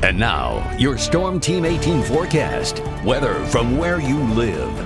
And now, your Storm Team 18 forecast. Weather from where you live.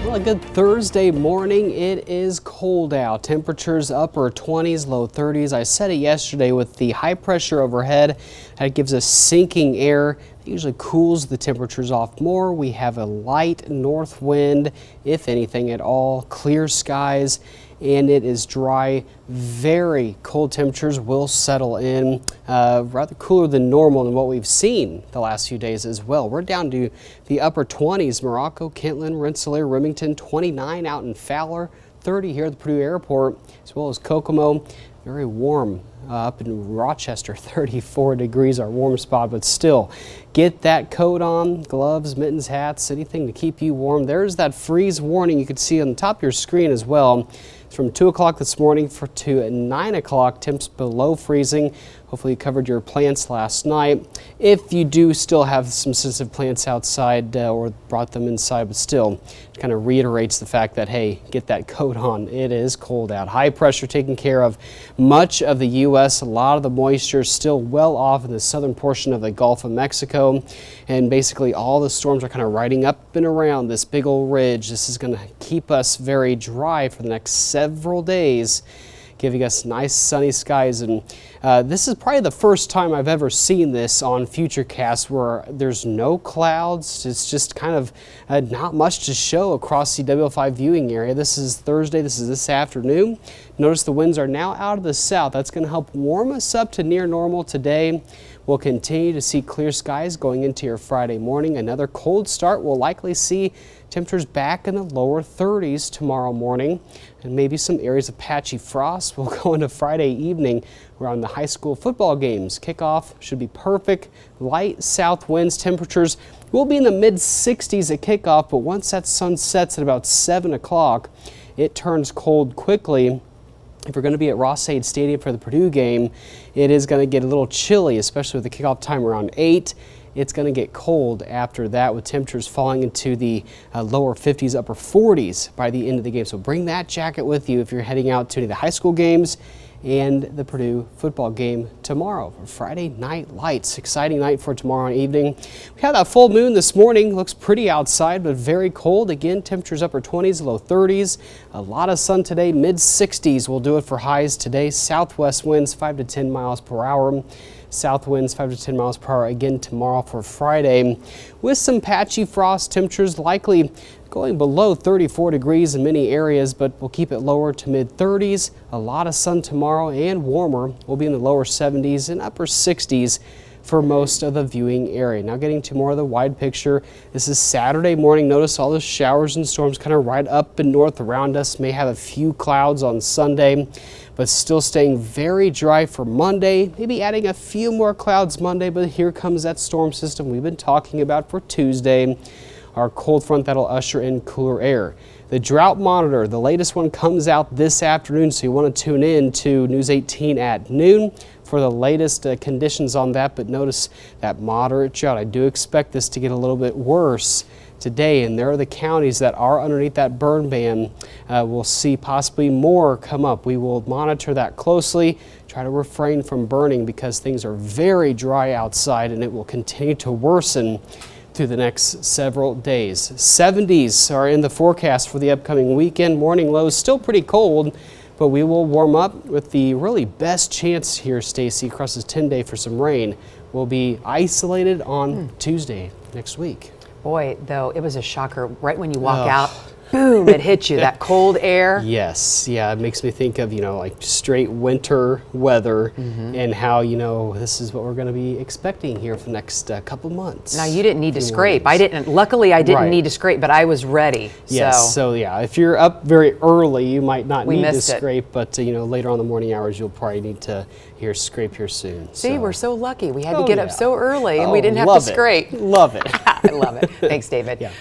Well, a good Thursday morning. It is cold out. Temperatures upper 20s, low 30s. I said it yesterday with the high pressure overhead. That gives us sinking air. It usually cools the temperatures off more. We have a light north wind, if anything at all. Clear skies. And it is dry. Very cold temperatures will settle in, rather cooler than normal than what we've seen the last few days as well. We're down to the upper 20s, Morocco, Kentland, Rensselaer, Remington, 29 out in Fowler, 30 here at the Purdue Airport, as well as Kokomo. Very warm up in Rochester, 34 degrees, our warm spot, but still get that coat on, gloves, mittens, hats, anything to keep you warm. There's that freeze warning you can see on the top of your screen as well. It's from 2 o'clock this morning to 9 o'clock, temps below freezing. Hopefully you covered your plants last night. If you do still have some sensitive plants outside or brought them inside, but still it kind of reiterates the fact that, hey, get that coat on. It is cold out. High pressure taking care of much of the U.S. A lot of the moisture is still well off in the southern portion of the Gulf of Mexico. And basically all the storms are kind of riding up and around this big old ridge. This is going to keep us very dry for the next several days, giving us nice sunny skies. And this is probably the first time I've ever seen this on Futurecast where there's no clouds. It's just kind of not much to show across the WL5 viewing area. This is Thursday. This is this afternoon. Notice the winds are now out of the south. That's going to help warm us up to near normal today. We'll continue to see clear skies going into your Friday morning. Another cold start. We'll likely see temperatures back in the lower 30s tomorrow morning, and maybe some areas of patchy frost will go into Friday evening around the high school football games. Kickoff should be perfect. Light south winds. Temperatures will be in the mid 60s at kickoff, but once that sun sets at about 7 o'clock, it turns cold quickly. If we're going to be at Ross-Ade Stadium for the Purdue game, it is going to get a little chilly, especially with the kickoff time around 8. It's going to get cold after that, with temperatures falling into the lower 50s, upper 40s by the end of the game. So bring that jacket with you if you're heading out to any of the high school games and the Purdue football game tomorrow. Friday Night Lights, exciting night for tomorrow evening. We had that full moon this morning. Looks pretty outside, but very cold. Again, temperatures upper 20s, low 30s. A lot of sun today, mid 60s will do it for highs today. Southwest winds 5 to 10 miles per hour. South winds 5 to 10 miles per hour again tomorrow for Friday, with some patchy frost. Temperatures likely going below 34 degrees in many areas, but we'll keep it lower to mid 30s. A lot of sun tomorrow and warmer. We'll be in the lower 70s and upper 60s for most of the viewing area. Now getting to more of the wide picture. This is Saturday morning. Notice all the showers and storms kind of right up and north around us. May have a few clouds on Sunday, but still staying very dry for Monday. Maybe adding a few more clouds Monday, but here comes that storm system we've been talking about for Tuesday. Our cold front that'll usher in cooler air. The drought monitor, the latest one comes out this afternoon, so you want to tune in to News 18 at noon for the latest conditions on that. But notice that moderate drought. I do expect this to get a little bit worse today, and there are the counties that are underneath that burn ban. We'll see possibly more come up. We will monitor that closely, try to refrain from burning because things are very dry outside, and it will continue to worsen through the next several days. 70s are in the forecast for the upcoming weekend. Morning lows still pretty cold, but we will warm up with the really best chance here, Stacy, across this 10-day for some rain. Will be isolated on Tuesday next week. Boy, though, it was a shocker. Right when you walk out, boom, it hit you, that cold air. Yes, yeah, it makes me think of, like straight winter weather and how, this is what we're going to be expecting here for the next couple months. Now, you didn't need to scrape. Luckily, I didn't need to scrape, but I was ready. Yes, so yeah, if you're up very early, you might not need to scrape, but later on in the morning hours, you'll probably need to scrape here soon. See, we're so lucky. We had to get up so early and we didn't have to scrape. Love it. I love it. Thanks, David. Yeah.